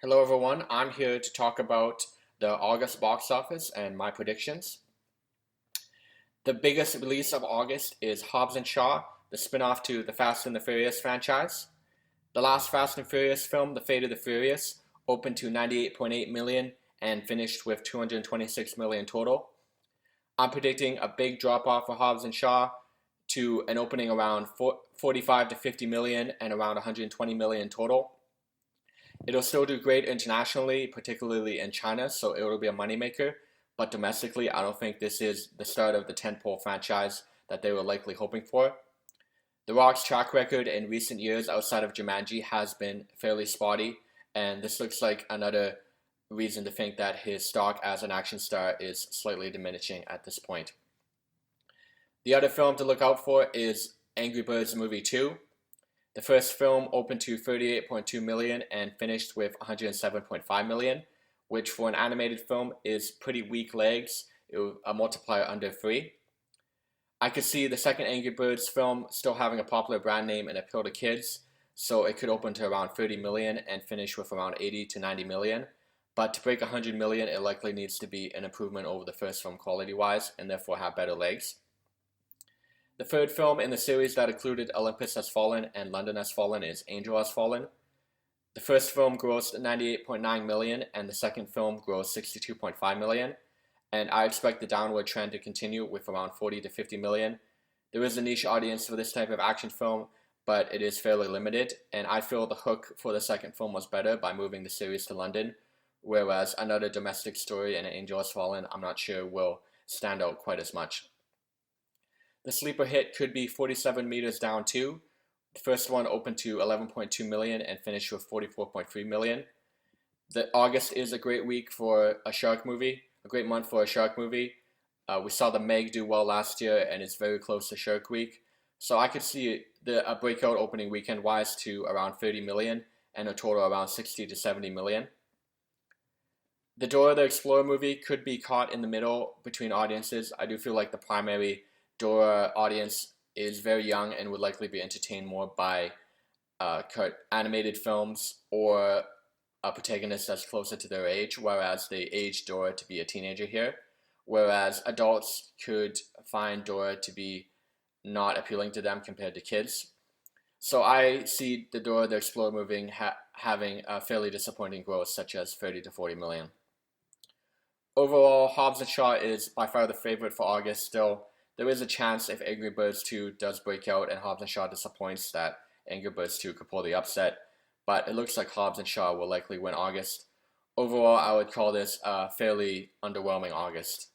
Hello everyone, I'm here to talk about the August box office and my predictions. The biggest release of August is Hobbs and Shaw, the spin-off to the Fast and the Furious franchise. The last Fast and Furious film, The Fate of the Furious, opened to 98.8 million and finished with 226 million total. I'm predicting a big drop-off for Hobbs and Shaw to an opening around 45 to 50 million and around 120 million total. It'll still do great internationally, particularly in China, so it'll be a moneymaker. But domestically, I don't think this is the start of the tentpole franchise that they were likely hoping for. The Rock's track record in recent years outside of Jumanji has been fairly spotty, and this looks like another reason to think that his stock as an action star is slightly diminishing at this point. The other film to look out for is Angry Birds Movie 2. The first film opened to 38.2 million and finished with 107.5 million, which for an animated film is pretty weak legs, a multiplier under 3. I could see the second Angry Birds film still having a popular brand name and appeal to kids, so it could open to around 30 million and finish with around 80 to 90 million. But to break 100 million, it likely needs to be an improvement over the first film quality-wise and therefore have better legs. The third film in the series that included Olympus Has Fallen and London Has Fallen is Angel Has Fallen. The first film grossed 98.9 million and the second film grossed 62.5 million, and I expect the downward trend to continue with around 40 to 50 million. There is a niche audience for this type of action film, but it is fairly limited, and I feel the hook for the second film was better by moving the series to London, whereas another domestic story in Angel Has Fallen I'm not sure will stand out quite as much. The sleeper hit could be 47 meters down 2. The first one opened to 11.2 million and finished with 44.3 million. The August is a great week for a shark movie, a great month for a shark movie. We saw The Meg do well last year and it's very close to Shark Week. So I could see a breakout opening weekend wise to around 30 million and a total around 60 to 70 million. The Dora the Explorer movie could be caught in the middle between audiences. I do feel like the primary Dora audience is very young and would likely be entertained more by animated films or a protagonist that's closer to their age, whereas they age Dora to be a teenager here. Whereas adults could find Dora to be not appealing to them compared to kids. So I see the Dora the Explorer movie having a fairly disappointing growth, such as 30 to 40 million. Overall, Hobbs and Shaw is by far the favorite for August still. There is a chance if Angry Birds 2 does break out and Hobbs and Shaw disappoints that Angry Birds 2 could pull the upset, but it looks like Hobbs and Shaw will likely win August. Overall, I would call this a fairly underwhelming August.